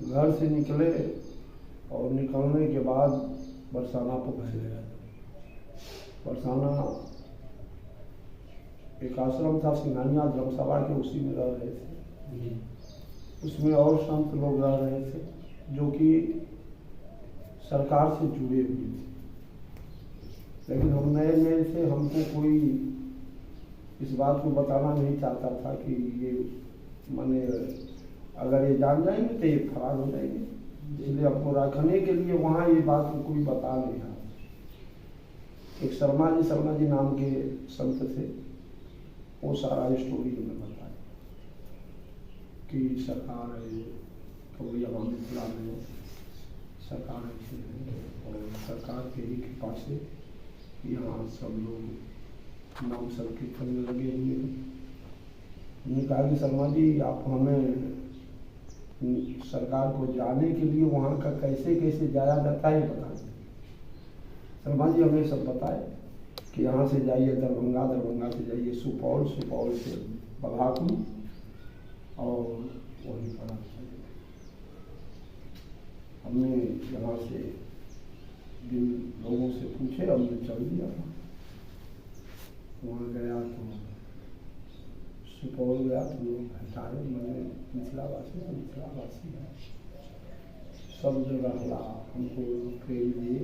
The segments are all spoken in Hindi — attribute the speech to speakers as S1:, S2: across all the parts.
S1: घर से निकले और निकलने के बाद बरसाना पहुँच गया। बरसाना एक आश्रम था सिंघानिया धर्मसभा के, उसी में रह रहे थे। उसमें और संत लोग रह रहे थे जो कि सरकार से जुड़े हुए थे, लेकिन हम नए नए थे, हमको कोई इस बात को बताना नहीं चाहता था कि ये माने अगर ये जान जाएंगे तो ये फरार हो जाएंगे, इसलिए आपको रखने के लिए वहाँ ये बात को कोई बता नहीं रहा। एक शर्मा जी नाम के संत थे, वो सारा स्टोरी हमें बताया कि सरकार कौड़िया मिथिला में सरकार ऐसे है और सरकार के ही कृपा से यहाँ सब लोग नाम संकीर्तन में लगे हुए हैं। उन्होंने कहा कि शर्मा जी आप हमें सरकार को जाने के लिए वहाँ का कैसे कैसे जाया जाता है बता दें। शर्मा जी हमें सब बताए कि यहाँ से जाइए दरभंगा, दरभंगा से जाइए सुपौल, सुपौल से बघाकुल और वहीं पर आप चले। हमने यहाँ से जिन लोगों से पूछे हमने चल दिया। वहाँ गया तो सुपौल गया तो लोग हटाए, मैंने मिथिलावासी है, मिथिलावासी है, सब जगह हला हमको प्रेम दिए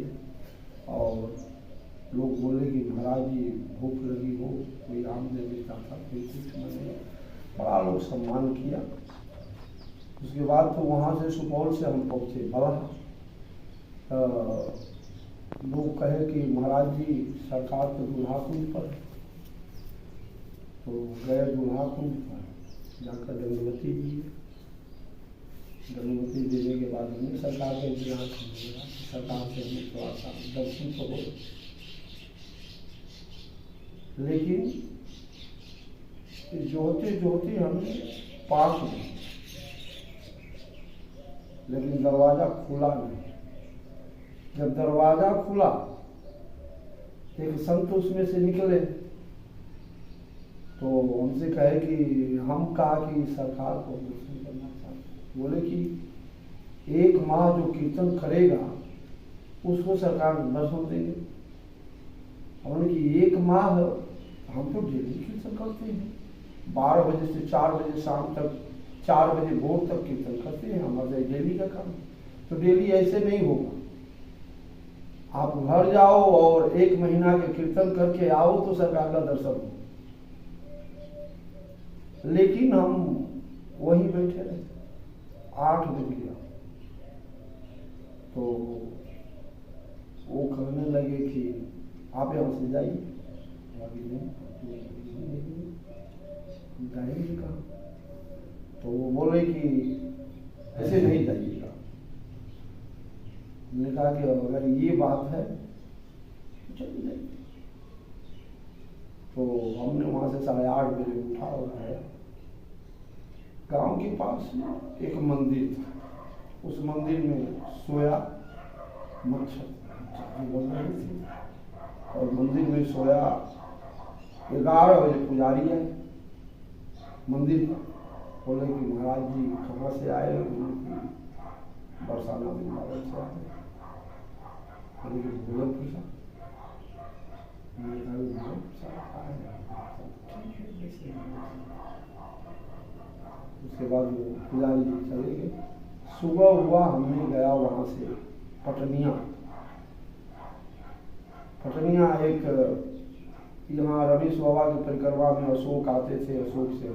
S1: और लोग बोले कि महाराज जी भूख लगी हो, कोई आम दे देता था, कोई कुछ, मैंने बड़ा लोग सम्मान किया। उसके बाद तो वहाँ से सुपौल से हम पहुँचे बलहा। लोग कहे कि महाराज जी सरकार तो दुल्हाकुंड पर, तो गए दुल्हाकुंड पर जाकर दंडवती दी। दंडवती देने के बाद हमने सरकार का इंतजार किया, सरकार से हमें थोड़ा सा दर्शन तो हो, लेकिन जोते जोते हमें पास हो, लेकिन दरवाजा खुला नहीं। जब दरवाजा खुला एक संत उसमें से निकले तो हमसे कहे कि हम कहा कि सरकार को दर्शन करना चाहते। बोले कि 1 माह जो कीर्तन करेगा उसको सरकार दर्शन देंगे। हमने कि 1 माह हम तो डेली कीर्तन करते हैं, 12 बजे से 4 बजे शाम तक, 4 बजे भोर तक कीर्तन करते हैं, हमारा डेली का काम। तो डेली ऐसे नहीं होगा, आप घर जाओ और 1 महीना के कीर्तन करके आओ तो सरकार का दर्शन हो। लेकिन हम वहीं बैठे रहे, 8 बज गया तो वो कहने लगे कि आप यहाँ से जाइए। अभी जाएंगे कहाँ? तो वो बोले कि ऐसे नहीं जाइएगा। मैंने कहा कि अगर ये बात है तो चलिए जाइए। तो हमने वहाँ से 8:30 बजे उठा और आया। गांव के पास एक मंदिर था, उस मंदिर में सोया, मच्छर बन रही थी और मंदिर में सोया। 11 बजे पुजारी आए मंदिर पर, बोले कि महाराज जी कहाँ से आए? बरसाना वृंदावन से आए। भोजनपुर से। उसके बाद वो पुजारी जी चले गए। सुबह हुआ, हमने गया वहाँ से पटनिया। पटनिया एक यहाँ रमेश बाबा की परिक्रमा में अशोक आते थे, अशोक से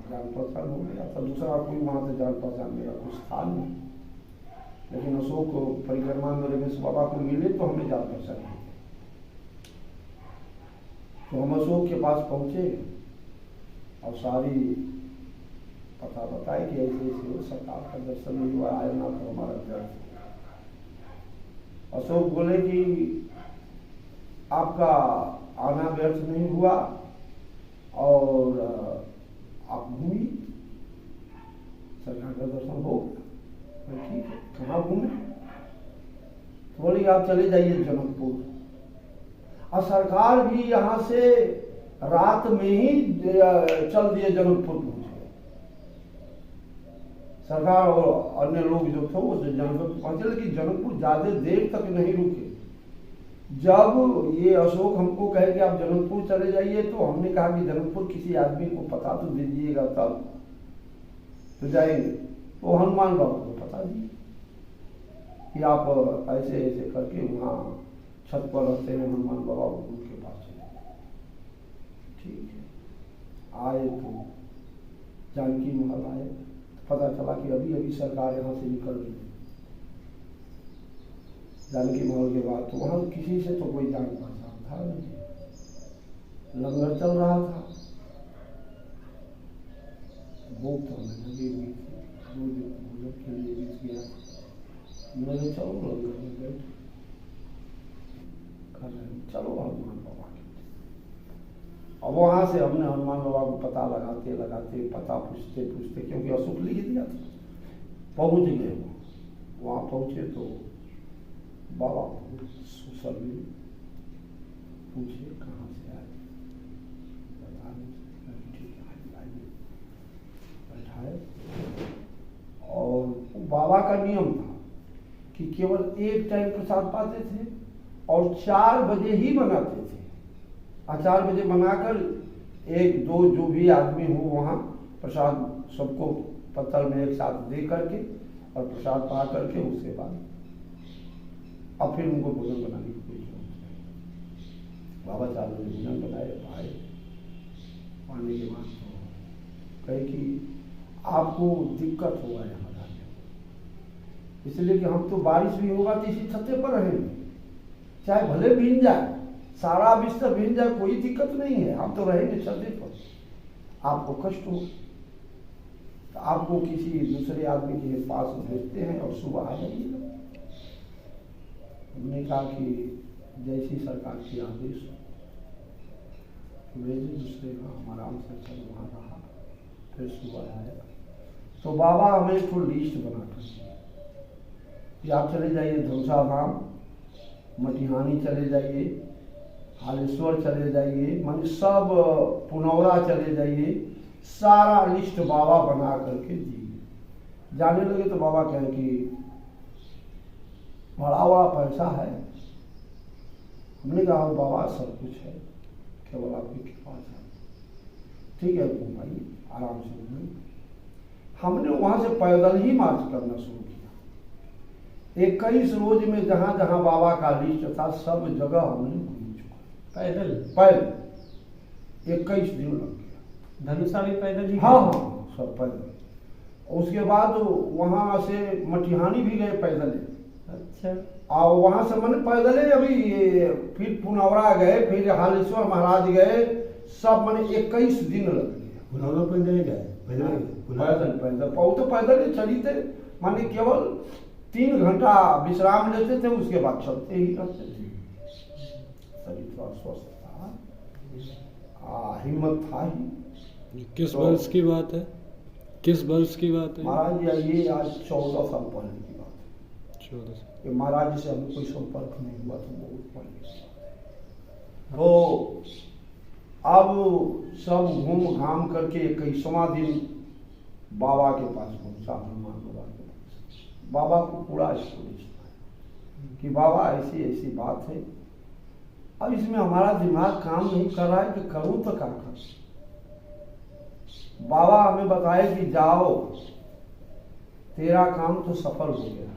S1: जान पहचान हो गया था। दूसरा कोई वहाँ से जान पहचान मेरा कुछ था नहीं, लेकिन अशोक परिक्रमा में रमेश बाबा को मिले तो हमें जान पहचान हुई। तो हम अशोक के पास पहुँचे और सारी पता बताए कि ऐसे ऐसे सरकार का दर्शन नहीं हुआ, आए ना तो हमारा दर्द। अशोक बोले कि आपका आना व्यर्थ नहीं हुआ और आप घूमिए, सरकार का दर्शन हो। ठीक है, कहाँ घूमे? तो बोले आप चले जाइए जनकपुर। और सरकार भी यहाँ से रात में ही चल दिए जनकपुर पहुंचे। सरकार और अन्य लोग जो थे वो जनकपुर पहुंचे, लेकिन जनकपुर ज्यादा देर तक नहीं रुके। जब ये अशोक हमको कहे कि आप जनकपुर चले जाइए, तो हमने कहा कि जनकपुर किसी आदमी को पता तो दीजिएगा तब तो जाएंगे। तो हनुमान बाबू को पता दिए कि आप ऐसे ऐसे करके वहाँ छत पर रहते हैं हनुमान बाबा, उनके पास चले। ठीक है, आए तो जानकी महल आए, पता चला कि अभी अभी सरकार यहाँ से निकल रही है। जानकी महल के बाद तो वहाँ किसी से तो कोई जान पहचान था नहीं, लंगर चल रहा था, भूख तो हमें लगी हुई थी, 2 दिन भोजन के लिए बीत गया। मैंने चलो लंगर में बैठ चलो हनुमान बाबा के। अब वहाँ से हमने हनुमान बाबा को पता लगाते लगाते, पता पूछते पूछते, क्योंकि अशोक लिख दिया था, पहुँच गए। वहाँ पहुँचे तो बाबा सोशल में पूछे कहाँ से आए, बता रहे ठीक है आइए, बैठाए। और बाबा का नियम था कि केवल एक टाइम प्रसाद पाते थे और 4 बजे ही बनाते थे। 4 बजे बनाकर 1-2 जो भी आदमी हो वहाँ प्रसाद सबको पत्तल में एक साथ दे करके और प्रसाद पा करके उसके बाद अब फिर उनको भोजन बनाने की कोई जरूरत नहीं। बाबा 4 बजे भोजन बनाए, पाए, पाने के बाद तो कहे कि आपको दिक्कत होगा यहाँ रहने, इसलिए कि हम तो बारिश भी होगा तो इसी छत्ते पर रहेंगे, चाहे भले भीग जाए, सारा बिस्तर भीग जाए, कोई दिक्कत नहीं है, हम तो रहेंगे छत्ते पर। आपको कष्ट हो तो आपको किसी दूसरे आदमी के पास भेजते हैं और सुबह आ जाइएगा। हमने कहा कि जैसी सरकार की आदेश भेजे दूसरे का, हम आराम से चल वहाँ रहा। फिर सुबह आया तो बाबा हमें एक लिस्ट बनाकर दिया कि आप चले जाइए धनुषा धाम, मटिहानी चले जाइए, हालेश्वर चले जाइए, मान सब पुनौरा चले जाइए, सारा लिस्ट बाबा बना करके दिए। जाने लगे तो बाबा कहे कि बड़ा बड़ा पैसा है। हमने कहा बाबा सब कुछ है, केवल आपकी कृपा है। ठीक है घूमाइए, आराम से घूमिए। हमने वहां से पैदल ही मार्च करना शुरू किया। 21 रोज में जहां जहां बाबा का लिस्ट था सब जगह हमने घूम चुका। पैदल 21 दिन लग गया।
S2: धनुषा भी पैदल ही?
S1: हाँ, सब पैदल। उसके बाद वहां से मटिहानी भी गए पैदल।
S2: अच्छा।
S1: और वहां से मैंने पैदल अभी फिर पुनौरा गए, फिर हालेश्वर महाराज गए, सब मैंने 21 दिन लग गया।
S3: पुनौरा पैदल गए?
S1: पैदल बहुत तो पैदल चली थे, माने केवल 3 घंटा विश्राम लेते थे, उसके बाद चलते ही रहते थे। शरीर थोड़ा स्वस्थ था, हिम्मत था ही।
S4: किस वर्ष की बात है? किस वर्ष की बात है
S1: महाराज? ये आज 14 साल पहले की बात है।
S4: 14 साल।
S1: ये महाराज से हमें कोई संपर्क नहीं हुआ था, बहुत पहले। तो अब सब घूम घाम करके 21वां दिन बाबा के पास पहुंचा, हनुमान बाबा के पास। बाबा को पूरा स्टोरी सुनाया कि बाबा ऐसी ऐसी बात है। अब इसमें हमारा दिमाग काम नहीं कर रहा है कि करूं तो क्या करूं। बाबा हमें बताए कि जाओ, तेरा काम तो सफल हो गया,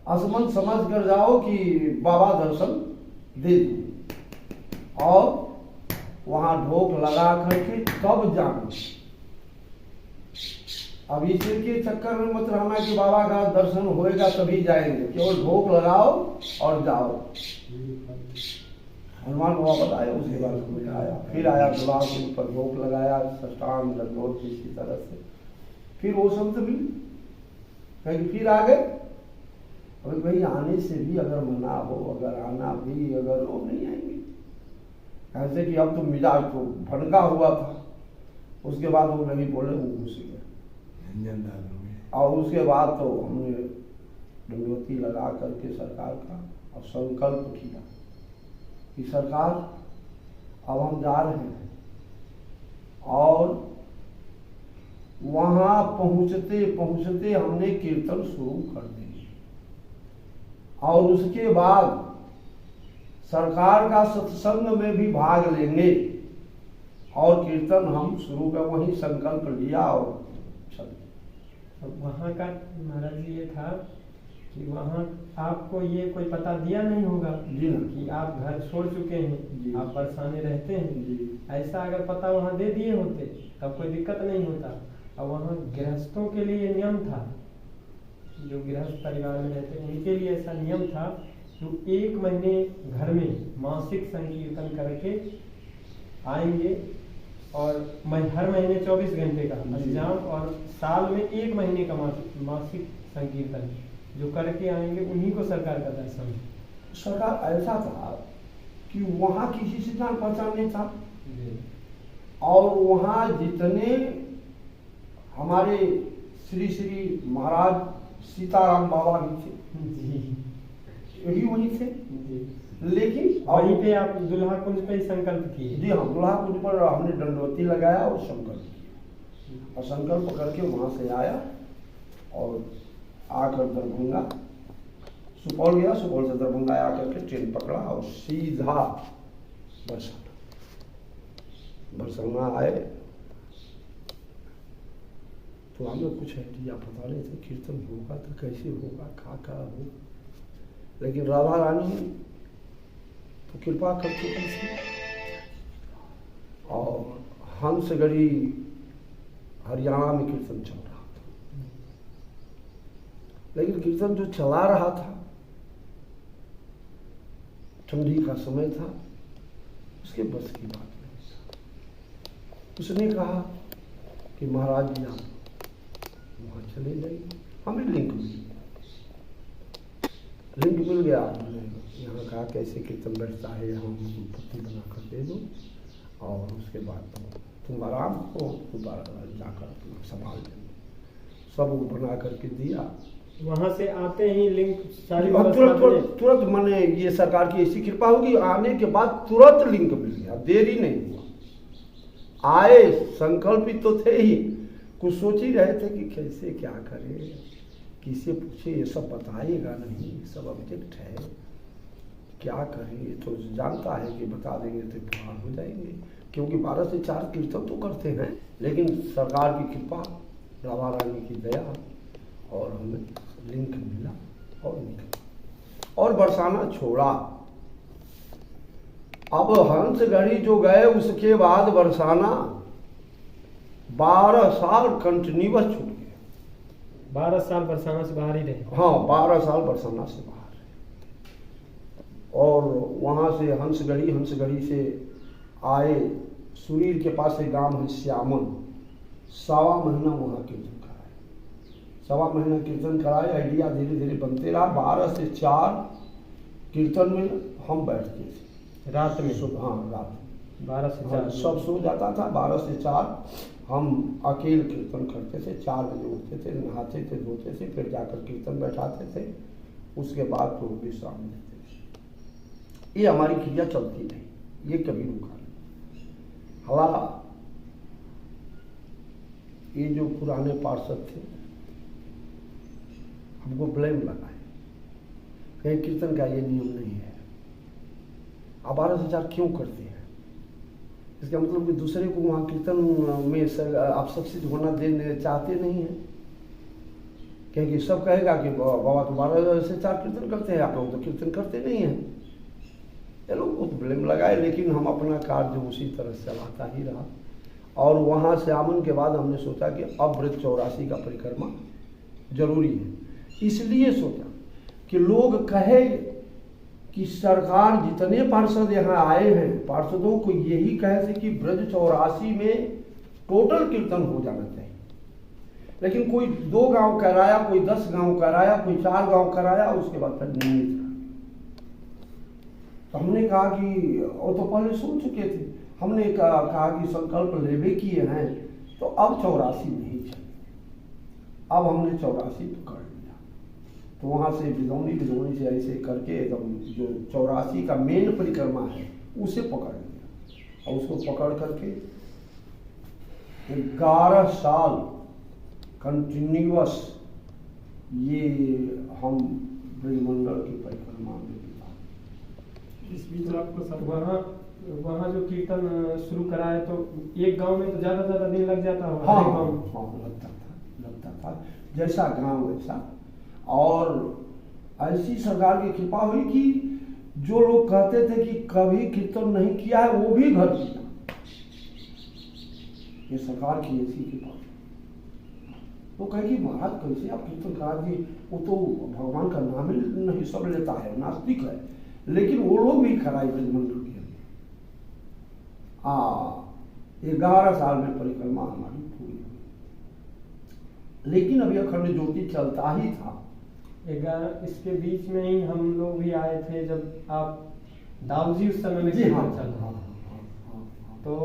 S1: असमन समझ कर जाओ कि बाबा दर्शन दे दो, और वहां ढोक लगा करके कब जाना। अब इसी के चक्कर में मत रहना कि बाबा का दर्शन होएगा तभी जाएंगे, केवल ढोक लगाओ और जाओ। हनुमान बाबा बताया, उसके बाद मुझे आया, फिर आया गुलाब के ऊपर ढोक लगाया, सष्टांग दंडोत इसी तरह से। फिर वो संत भी कहीं फिर आ गए। अभी भाई आने से भी अगर मना हो, अगर आना भी अगर वो नहीं आएंगे, ऐसे कि अब तो मिजाज तो भड़का हुआ था। उसके बाद वो नहीं बोले, वो घुस गए। और उसके बाद तो हमने दंडवती लगा करके सरकार का और संकल्प किया कि सरकार अब हम जा रहे हैं, और वहां पहुंचते पहुंचते हमने कीर्तन शुरू कर दी और उसके बाद सरकार का सत्संग में भी भाग लेंगे और कीर्तन हम शुरू कर वहीं संकल्प लिया और चल।
S2: अब वहाँ का महाराज जी ये था कि वहाँ आपको ये कोई पता दिया नहीं होगा
S1: जी ना
S2: कि आप घर छोड़ चुके
S1: जी।
S2: हैं, आप बरसाने रहते हैं।
S1: जी
S2: ऐसा अगर पता वहाँ दे दिए होते तब कोई दिक्कत नहीं होता। अब वहाँ गृहस्थों के लिए नियम था, जो गृहस्थ परिवार में रहते हैं उनके लिए ऐसा नियम था कि 1 महीने घर में मासिक संकीर्तन करके आएंगे और हर महीने 24 घंटे का अष्टयाम और साल में 1 महीने का मासिक संकीर्तन जो करके आएंगे उन्हीं को सरकार का दर्शन।
S1: सरकार ऐसा था कि वहाँ किसी से जान पहचान नहीं था और वहाँ जितने हमारे श्री श्री महाराज सीताराम बाबा भी थे
S2: जी
S1: यही वही थे
S2: जी।
S1: लेकिन
S2: वहीं पे आप दुल्हा कुंज पे ही संकल्प किए?
S1: जी हाँ, दुल्हा कुंज पर हमने दंडवती लगाया और संकल्प किया और संकल्प करके वहाँ से आया और आकर दरभंगा सुपौल गया, सुपौल से दरभंगा आकर के ट्रेन पकड़ा और सीधा बरसाना आए। तो हमें कुछ आइडिया पता नहीं था कीर्तन होगा तो कैसे होगा का हो, लेकिन राधा रानी तो कृपा कर चुकी थी और हंसगढ़ी हरियाणा में कीर्तन चल रहा था। लेकिन कीर्तन जो चला रहा था ठंडी का समय था, उसके बस की बात नहीं था। उसने कहा कि महाराज जी आप वहाँ चले जाइए। हमें लिंक मिल गया। हमने यहाँ कहा कैसे कीर्तन बैठता है, यहाँ हमको पत्ती बना कर दे दो और उसके बाद तुम आराम को जाकर अपना संभाल लेंगे। सब वो बना करके दिया।
S2: वहाँ से आते ही लिंक सारी
S1: तुरंत मैंने ये सरकार की ऐसी कृपा होगी, आने के बाद तुरंत लिंक मिल गया, देरी नहीं हुआ। आए संकल्पित तो थे ही, कुछ सोच ही रहे थे कि कैसे क्या करें, किसे पूछे, ये सब बताएगा नहीं, सब ऑब्जेक्ट है, क्या करें। ये तो जानता है कि बता देंगे तो फरार हो जाएंगे, क्योंकि 12 से 4 कीर्तन तो करते हैं। लेकिन सरकार की कृपा, राधा रानी की दया और हमें लिंक मिला और निकला और बरसाना छोड़ा। अब हंसगढ़ी जो गए उसके बाद बरसाना 12 साल कंटिन्यूअस छूट गया।
S2: 12 साल बरसाना से बाहर ही रहे?
S1: हाँ, 12 साल बरसाना से बाहर रहे। और वहाँ से हंसगढ़ी से आए सुरीर के पास एक गांव है श्यामन, 1.25 महीना वहाँ कीर्तन कराए। 1.25 महीना कीर्तन कराए, आइडिया धीरे धीरे बनते रहा। 12 से 4 कीर्तन में हम बैठते थे
S2: रात में।
S1: हाँ, रात में
S2: 12 से 4
S1: सब सो जाता था। 12 से 4 हम अकेले कीर्तन करते थे। 4 बजे उठते थे, नहाते थे, धोते थे, फिर जाकर कीर्तन बैठाते थे। उसके बाद तो विश्राम लेते थे। ये हमारी क्रिया चलती रही, ये कभी रुका नहीं। हवा ये जो पुराने पार्षद थे हमको ब्लेम लगाए, कहीं कीर्तन का ये नियम नहीं है, आप 12 से 4 क्यों करते हैं? इसका मतलब कि दूसरे को वहाँ कीर्तन में आप सक्सेस होना देने चाहते नहीं हैं, क्योंकि सब कहेगा कि बाबा तो 12 से 4 कीर्तन करते हैं, आप लोग तो कीर्तन करते नहीं हैं। ये लोग बहुत ब्लेम लगाए, लेकिन हम अपना कार्य उसी तरह से चलाता ही रहा। और वहाँ से आमन के बाद हमने सोचा कि अब व्रत 84 का परिक्रमा जरूरी है। इसलिए सोचा कि लोग कहे कि सरकार जितने पार्षद यहाँ आए हैं, पार्षदों को यही कहे थे कि ब्रज 84 में टोटल कीर्तन हो जाना चाहिए। लेकिन कोई 2 गांव कराया, कोई 10 गांव कराया, कोई 4 गांव कराया, उसके बाद फिर नहीं था। तो हमने कहा कि वो तो पहले सुन चुके थे, हमने कहा कि संकल्प लेवे किए हैं तो अब 84 नहीं चाहिए। अब हमने 84 पकड़ लिया। तो वहाँ से बिदौनी से ऐसे करके एकदम जो 84 का मेन परिक्रमा है उसे पकड़ लिया और उसको पकड़ करके 11 साल कंटिन्यूअस ये हम ब्रह्मंडल की परिक्रमा में बिता।
S2: इस बीच आपको सब वहाँ जो कीर्तन शुरू करा है तो एक गांव में तो ज्यादा दिन लग जाता होगा।
S1: हाँ,
S2: गाँव
S1: लगता था जैसा गांव वैसा। और ऐसी सरकार की कृपा हुई कि जो लोग कहते थे कि कभी कीर्तन नहीं किया है वो भी घर किया। ये सरकार की ऐसी कृपा। वो कहेगी महाराज कैसे आप कीर्तन करा दिए, वो तो भगवान का नाम ही नहीं सब लेता है, नास्तिक है, लेकिन वो लोग भी कराए ब्रह्मंडल के। 11 साल में परिक्रमा हमारी पूरी हुई, लेकिन अभी अखंड ज्योति चलता ही था।
S2: इसके बीच में ही हम लोग भी आए थे जब आप दाऊजी उस समय में
S1: जी हाँ,
S2: चल रहा तो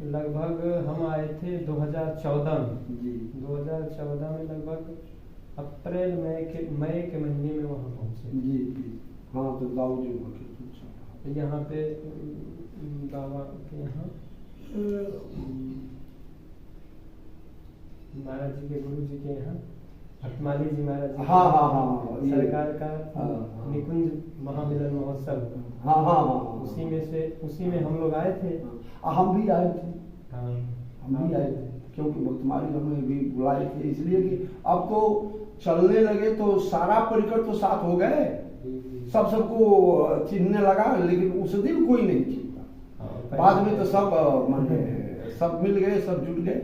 S2: लगभग हम आए थे 2014 में।
S1: जी
S2: 2014 में लगभग अप्रैल मई के महीने में वहाँ पहुँचे।
S1: जी हाँ, तो दाऊजी वहाँ के
S2: यहाँ पे बाबा के यहाँ महाराज जी के गुरु जी के यहाँ भटमाली जी महाराज जी
S1: हाँ,
S2: सरकार का
S1: हाँ,
S2: निकुंज महामिलन महोत्सव
S1: हाँ,
S2: उसी में हम लोग आए थे।
S1: हम भी आए थे।
S2: हाँ,
S1: हम भी आए थे क्योंकि भक्तमाली हमें भी बुलाए थे, इसलिए कि अब तो चलने लगे तो सारा परिकर तो साथ हो गए, सबको चिन्हने लगा, लेकिन उस दिन कोई नहीं चिन्हता। बाद में तो सब माने सब मिल गए, सब जुट गए।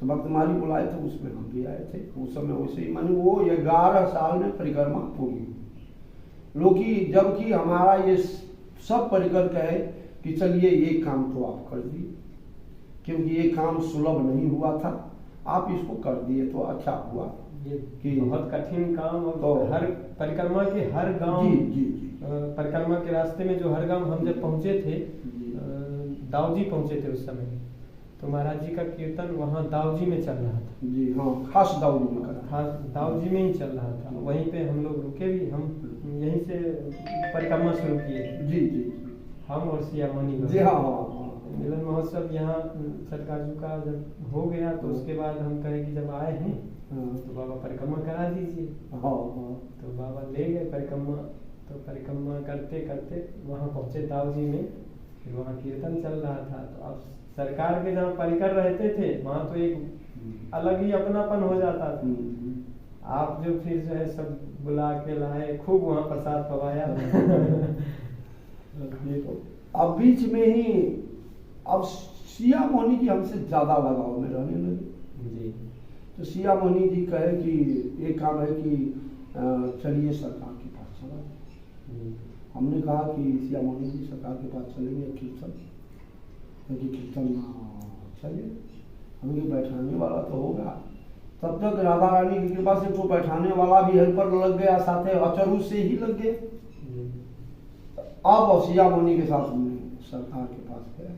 S1: तो भक्तमाली बुलाए थे, उसमें हम भी आए थे। उस समय वैसे ही माने वो 11 साल में परिक्रमा पूरी हुई। लोकी जबकि हमारा ये सब परिकर कहे कि चलिए ये काम तो आप कर दिए, क्योंकि ये काम सुलभ नहीं हुआ था, आप इसको कर दिए तो अच्छा हुआ।
S2: कि बहुत कठिन काम, और
S1: तो
S2: हर परिक्रमा के हर गांव,
S1: जी
S2: परिक्रमा के रास्ते में जो हर गांव हम जब पहुंचे थे, दाऊजी पहुंचे थे उस समय, तो महाराज जी का कीर्तन वहाँ दाऊजी में चल रहा था।
S1: जी हाँ, खास दाऊजी में करा,
S2: खास दाऊजी में ही चल रहा था। वहीं पे हम लोग रुके भी, हम यहीं से परिक्रमा शुरू किए।
S1: जी
S2: हम और सिया मनी
S1: जी हाँ,
S2: मिलन महोत्सव यहाँ सरकार जी का जब हो गया तो उसके बाद हम कहे कि जब आए हैं तो बाबा परिक्रमा करा दीजिए। तो बाबा ले गए परिक्रमा। तो परिक्रमा करते करते वहाँ पहुँचे दाऊजी में, फिर वहाँ कीर्तन चल रहा था। तो अब सरकार के जहाँ परिकर रहते थे वहाँ तो एक अलग ही अपनापन हो जाता था। आप जो फिर जो है सब बुला के लाए, खूब वहाँ प्रसाद पवाया।
S1: अब बीच में ही अब सिया मोहनी जी हमसे ज्यादा लगाव में रहने लगे जी। तो सिया मोहनी जी कहे कि एक काम है कि चलिए सरकार के पास चला। हमने कहा कि सिया मोहनी जी सरकार के पास चलेंगे कीर्तन, क्योंकि कीर्तन चलिए हमें बैठाने वाला तो होगा। तब तक राधा रानी की कृपा से तो बैठाने वाला भी हेल्पर लग गया, साथे अचरू से ही लग गए। अब सिया मोहनी के साथ हमने सरकार के पास गए।